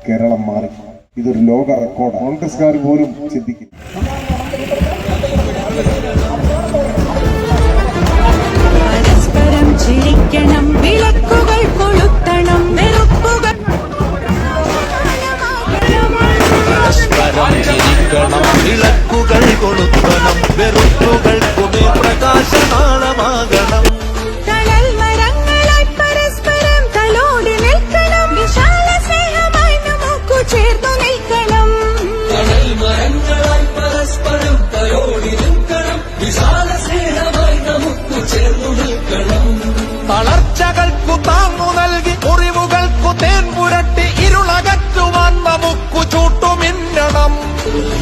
കേരളം മാറി. ഇതൊരു ലോക റെക്കോർഡ്. കോൺഗ്രസ്സുകാർ പോലും ചിന്തിക്കും. പരസ്പരം ചിരിക്കണം, വിളക്കുകൾ കൊളുത്തണം, വെറുപ്പുകൾ വിളക്കുകൾ കൊളുത്തണം, വെറുപ്പുകൾക്കുമേ പ്രകാശനാളമാകണം. തണൽ മരങ്ങളായി പരസ്പരം തലോടി നിൽക്കണം, വിശാല സ്നേഹമായി നമുക്ക് ചേർന്നു നിൽക്കണം. തണൽ മരങ്ങളായി പരസ്പരം തലോടി നിൽക്കണം, വിശാല സ്നേഹമായി നമുക്ക് ചേർന്നു നിൽക്കണം. തളർച്ചകൾക്കു താങ്ങു നൽകി മുറിവുകൾക്കു തേൻ പുരട്ടി ഇരുളകറ്റുവാൻ നമുക്ക് ചൂട്ടുമിന്നണം.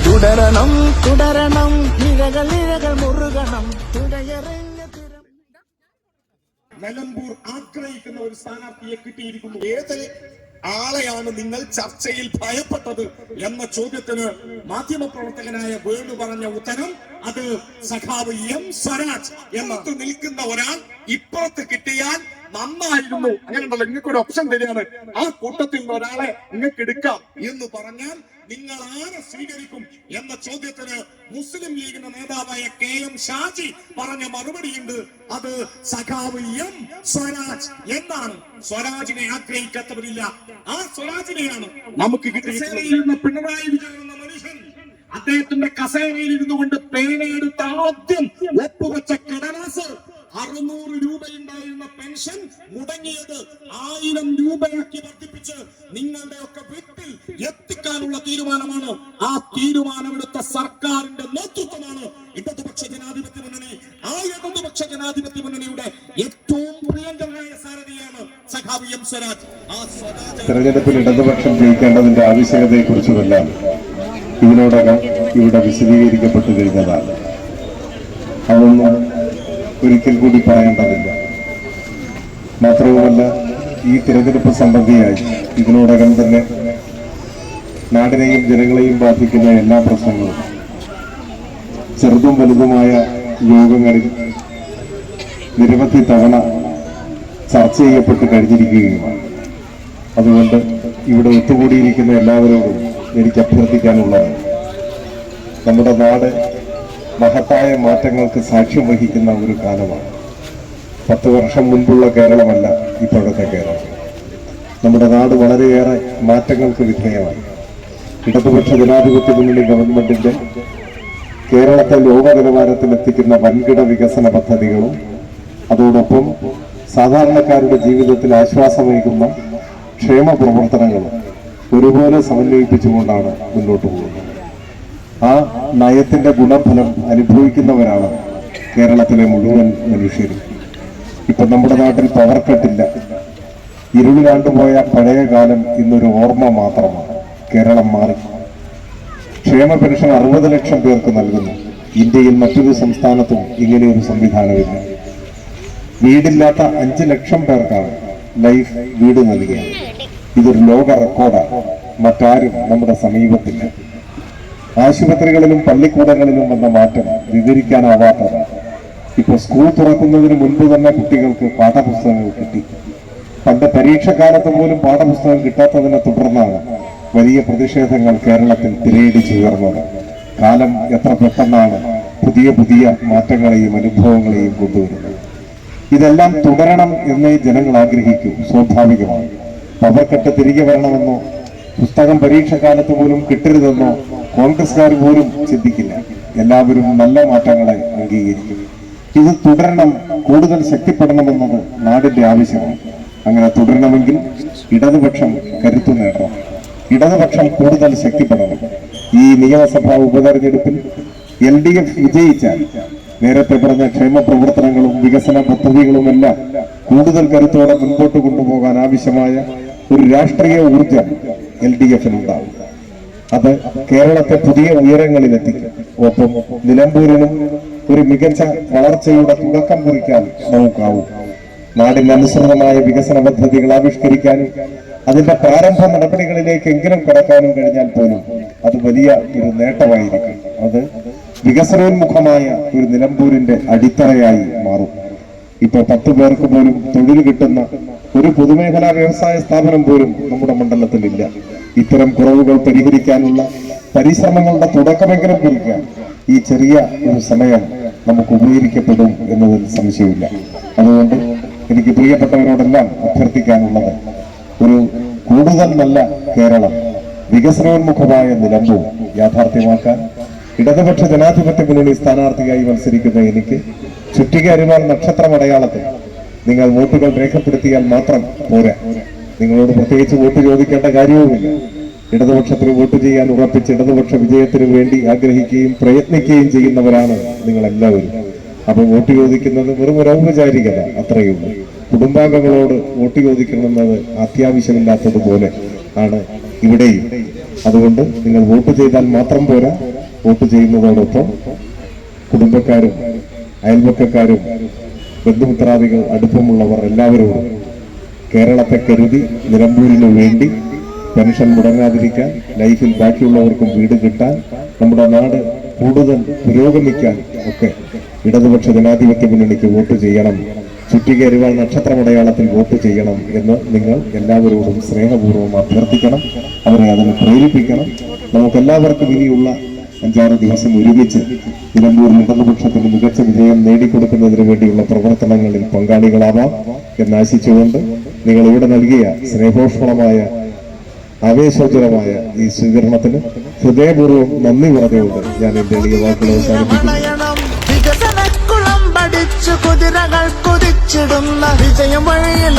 തുടരണം തുടരണം, ഇഴകൾ ഇഴകൾ മുറുകണം. നിലമ്പൂർ ആഗ്രഹിക്കുന്ന ഒരു സ്ഥാനാർത്ഥിയെ കിട്ടിയിരിക്കുന്നു. ഏത് ആളെയാണ് നിങ്ങൾ ചർച്ചയിൽ ഭയപ്പെട്ടത് എന്ന ചോദ്യത്തിന് മാധ്യമപ്രവർത്തകനായ വേണു പറഞ്ഞ ഉത്തരം അത് സഖാവ് എം സ്വരാജ് എന്നത്ത് നിൽക്കുന്ന ഒരാൾ ഇപ്പുറത്ത് കിട്ടിയാൽ നന്നായിരുന്നു. അങ്ങനെയുണ്ടല്ലോ, നിങ്ങൾക്കൊരു ഓപ്ഷൻ തരികയാണ്, ആ കൂട്ടത്തിൽ നിന്ന് ഒരാളെ നിങ്ങൾക്ക് എടുക്കാം എന്ന് പറഞ്ഞാൽ നിങ്ങൾ ആരെ സ്വീകരിക്കും എന്ന ചോദ്യത്തിന് മുസ്ലിം ലീഗിന്റെ നേതാവായ KM ഷാജി പറഞ്ഞ മറുപടിയുണ്ട്. അത് സഖാവ് എം സ്വരാജ് എന്നാണ്. സ്വരാജിനെ ആഗ്രഹിക്കാത്തവരില്ല. ആ സ്വരാജിനെയാണ് നമുക്ക് കിട്ടിയിരിക്കുന്നത്. പിണറായി വിജയൻ എന്ന മനുഷ്യൻ അദ്ദേഹത്തിന്റെ കസേരയിൽ ഇരുന്നു കൊണ്ട് പേനയെടുത്ത് ആദ്യം ഒപ്പുവെച്ച കടലാസ് 600 രൂപയുണ്ടായിരുന്ന പെൻഷൻ മുടങ്ങിയത് 1000 രൂപയാക്കി വർദ്ധിപ്പിച്ച് നിങ്ങളുടെ ഒക്കെ വീട്ടിൽ എത്തിക്കാനുള്ള തീരുമാനമാണ്. ആ തീരുമാനമെടുത്ത സർക്കാരിന്റെ നേതൃത്വമാണ് ഇടതുപക്ഷ ജനാധിപത്യ മുന്നണി. ആ ഇടതുപക്ഷ ജനാധിപത്യ മുന്നണിയുടെ ഏറ്റവും പ്രിയങ്കരനായ സാരഥിയാണ് സഖാവ് എം സ്വരാജ്. ആ സ്വരാജ് തെരഞ്ഞെടുപ്പിൽ ഇടതുപക്ഷം ജയിക്കേണ്ടതിന്റെ ആവശ്യകതയെ കുറിച്ചുമെല്ലാം ഇതിനോടകം ഇവിടെ വിശദീകരിക്കപ്പെട്ടു കഴിഞ്ഞതാണ്. അതൊന്നും ഒരിക്കൽ കൂടി പറയേണ്ടതില്ല. മാത്രവുമല്ല, ഈ തിരഞ്ഞെടുപ്പ് സംബന്ധിയായി ഇതിനോടകം തന്നെ നാടിനെയും ജനങ്ങളെയും ബാധിക്കുന്ന എല്ലാ പ്രശ്നങ്ങളും ചെറുതും വലുതുമായ യോഗങ്ങളിൽ നിരവധി തവണ ചർച്ച ചെയ്യപ്പെട്ട് കഴിഞ്ഞിരിക്കുകയുമാണ്. അതുകൊണ്ട് ഇവിടെ ഒത്തുകൂടിയിരിക്കുന്ന എല്ലാവരോടും എനിക്ക് അഭ്യർത്ഥിക്കാനുള്ളത്, നമ്മുടെ നാട് മഹത്തായ മാറ്റങ്ങൾക്ക് സാക്ഷ്യം വഹിക്കുന്ന ഒരു കാലമാണ്. 10 വർഷം മുൻപുള്ള കേരളമല്ല ഇപ്പോഴത്തെ കേരളം. നമ്മുടെ നാട് വളരെയേറെ മാറ്റങ്ങൾക്ക് വിധേയമായി. ഇടതുപക്ഷ ജനാധിപത്യ മുന്നണി ഗവൺമെന്റിന്റെ കേരളത്തെ ലോക നിലവാരത്തിലെത്തിക്കുന്ന വൻകിട വികസന പദ്ധതികളും അതോടൊപ്പം സാധാരണക്കാരുടെ ജീവിതത്തിൽ ആശ്വാസമേകുന്ന ക്ഷേമ പ്രവർത്തനങ്ങളും ഒരുപോലെ സമന്വയിപ്പിച്ചുകൊണ്ടാണ് മുന്നോട്ട് പോകുന്നത്. ആ നയത്തിന്റെ ഗുണഫലം അനുഭവിക്കുന്നവരാണ് കേരളത്തിലെ മുഴുവൻ മനുഷ്യരും. ഇപ്പൊ നമ്മുടെ നാട്ടിൽ പവർ കട്ടില്ല. ഇരുളിലാണ്ടുപോയ പഴയ കാലം ഇന്നൊരു ഓർമ്മ മാത്രമാണ്. കേരളം മാറി. ക്ഷേമ പെൻഷൻ 60 ലക്ഷം പേർക്ക് നൽകുന്നു. ഇന്ത്യയിൽ മറ്റൊരു സംസ്ഥാനത്തും ഇങ്ങനെയൊരു സംവിധാനമില്ല. വീടില്ലാത്ത 5 ലക്ഷം പേർക്കാണ് ലൈഫ് വീട് നൽകിയത്. ഇതൊരു ലോക റെക്കോർഡാണ്. മറ്റാരും നമ്മുടെ സമീപത്തില്ല. ആശുപത്രികളിലും പള്ളിക്കൂടങ്ങളിലും വന്ന മാറ്റം വിവരിക്കാനാവാത്തത്. ഇപ്പോൾ സ്കൂൾ തുറക്കുന്നതിന് മുൻപ് തന്നെ കുട്ടികൾക്ക് പാഠപുസ്തകങ്ങൾ കിട്ടി. പണ്ട് പരീക്ഷക്കാലത്ത് പോലും പാഠപുസ്തകം കിട്ടാത്തതിനെ തുടർന്നാണ് വലിയ പ്രതിഷേധങ്ങൾ കേരളത്തിൽ തിരയടിച്ചുയർന്നത്. കാലം എത്ര പെട്ടെന്നാണ് പുതിയ പുതിയ മാറ്റങ്ങളെയും അനുഭവങ്ങളെയും കൊണ്ടുവരുന്നത്. ഇതെല്ലാം തുടരണം എന്നേ ജനങ്ങൾ ആഗ്രഹിക്കൂ. സ്വാഭാവികമാണ്. പവർക്കെട്ട് തിരികെ വരണമെന്നോ പുസ്തകം പരീക്ഷക്കാലത്ത് പോലും കിട്ടരുതെന്നോ കോൺഗ്രസ്സുകാർ പോലും ചിന്തിക്കില്ല. എല്ലാവരും നല്ല മാറ്റങ്ങളെ അംഗീകരിക്കും. ഇത് തുടരണം, കൂടുതൽ ശക്തിപ്പെടണമെന്നത് നാടിന്റെ ആവശ്യമാണ്. അങ്ങനെ തുടരണമെങ്കിൽ ഇടതുപക്ഷം കരുത്തു നേടണം. ഇടതുപക്ഷം കൂടുതൽ ശക്തിപ്പെടണം. ഈ നിയമസഭാ ഉപതെരഞ്ഞെടുപ്പിൽ LDF വിജയിച്ചാൽ നേരത്തെ പറഞ്ഞ ക്ഷേമ പ്രവർത്തനങ്ങളും വികസന പദ്ധതികളുമെല്ലാം കൂടുതൽ കരുത്തോടെ മുൻപോട്ട് കൊണ്ടുപോകാൻ ആവശ്യമായ ഒരു രാഷ്ട്രീയ ഊർജം LDF-നുണ്ടാകും. അത് കേരളത്തെ പുതിയ ഉയരങ്ങളിലെത്തിക്കും. ഒപ്പം നിലമ്പൂരിനും ഒരു മികച്ച വളർച്ചയുടെ തുടക്കം കുറിക്കാൻ നമുക്കാവും. നാടിന് അനുസൃതമായ വികസന പദ്ധതികൾ ആവിഷ്കരിക്കാനും അതിന്റെ പ്രാരംഭ നടപടികളിലേക്കെങ്കിലും കടക്കാനും കഴിഞ്ഞാൽ പോലും അത് വലിയ ഒരു നേട്ടമായിരിക്കും. അത് വികസനോന്മുഖമായ ഒരു നിലമ്പൂരിന്റെ അടിത്തറയായി മാറും. ഇപ്പൊ 10 പേർക്ക് പോലും തൊഴിൽ കിട്ടുന്ന ഒരു പൊതുമേഖലാ വ്യവസായ സ്ഥാപനം പോലും നമ്മുടെ മണ്ഡലത്തിലില്ല. ഇത്തരം കുറവുകൾ പരിഹരിക്കാനുള്ള പരിശ്രമങ്ങളുടെ തുടക്കമെങ്കിലും കുറിക്കാൻ ഈ ചെറിയ ഒരു സമയം നമുക്ക് ഉപകരിക്കപ്പെടും എന്നതിൽ സംശയമില്ല. അതുകൊണ്ട് എനിക്ക് പ്രിയപ്പെട്ടവരോടെല്ലാം അഭ്യർത്ഥിക്കാനുള്ളത് ഒരു കൂടുതൽ നല്ല കേരളം, വികസനോന്മുഖമായ നിലമ്പൂർ യാഥാർത്ഥ്യമാക്കാൻ ഇടതുപക്ഷ ജനാധിപത്യ മുന്നണി സ്ഥാനാർത്ഥിയായി മത്സരിക്കുന്ന എനിക്ക് ചുറ്റിക അരിവാൾ നക്ഷത്രമടയാളത്തിൽ നിങ്ങൾ വോട്ടുകൾ രേഖപ്പെടുത്തിയാൽ മാത്രം പോരാ. നിങ്ങളോട് പ്രത്യേകിച്ച് വോട്ട് ചോദിക്കേണ്ട കാര്യവുമില്ല. ഇടതുപക്ഷത്തിന് വോട്ട് ചെയ്യാൻ ഉറപ്പിച്ച് ഇടതുപക്ഷ വിജയത്തിന് വേണ്ടി ആഗ്രഹിക്കുകയും പ്രയത്നിക്കുകയും ചെയ്യുന്നവരാണ് നിങ്ങളെല്ലാവരും. അപ്പോൾ വോട്ട് ചോദിക്കുന്നത് വെറും ഒരു ഔപചാരികത അത്രയുള്ളൂ. കുടുംബാംഗങ്ങളോട് വോട്ട് ചോദിക്കണമെന്നത് അത്യാവശ്യമില്ലാത്തതുപോലെ ആണ് ഇവിടെയും. അതുകൊണ്ട് നിങ്ങൾ വോട്ട് ചെയ്താൽ മാത്രം പോരാ, വോട്ട് ചെയ്യുന്നതോടൊപ്പം കുടുംബക്കാരും അയൽവക്കക്കാരും ബന്ധുമിത്രാദികൾ അടുപ്പമുള്ളവർ എല്ലാവരോടും കേരളത്തെ കരുതി നിലമ്പൂരിനു വേണ്ടി പെൻഷൻ മുടങ്ങാതിരിക്കാൻ, ലൈഫിൽ ബാക്കിയുള്ളവർക്കും വീട് കിട്ടാൻ, നമ്മുടെ നാട് കൂടുതൽ പുരോഗമിക്കാൻ ഒക്കെ ഇടതുപക്ഷ ജനാധിപത്യ മുന്നണിക്ക് വോട്ട് ചെയ്യണം, ചുറ്റിക അരിവാൾ നക്ഷത്രമടയാളത്തിൽ വോട്ട് ചെയ്യണം എന്ന് നിങ്ങൾ എല്ലാവരോടും സ്നേഹപൂർവ്വം അഭ്യർത്ഥിക്കണം. അവരെ അതിന് പ്രേരിപ്പിക്കണം. നമുക്കെല്ലാവർക്കും ഇനിയുള്ള 5-6 ദിവസം ഒരുമിച്ച് നിലമ്പൂരിൽ ഇടതുപക്ഷത്തിന് മികച്ച വിജയം നേടിക്കൊടുക്കുന്നതിന് വേണ്ടിയുള്ള പ്രവർത്തനങ്ങളിൽ പങ്കാളികളാവാം എന്നാശിച്ചുകൊണ്ട് നിങ്ങൾ ഇവിടെ നൽകിയ സ്നേഹോഷ്മളമായ ആവേശോജ്വലമായ ഈ സ്വീകരണത്തിന് ഹൃദയപൂർവ്വം നന്ദി പറഞ്ഞുകൊണ്ട് ഞാൻ എന്റെ എളിയ വാക്കുകൾ അവസാനിപ്പിക്കുന്നു. വികസനക്കുളം പഠിച്ചു കുതിരകൾ കുതിച്ചിടുന്ന വിജയം വഴിയിൽ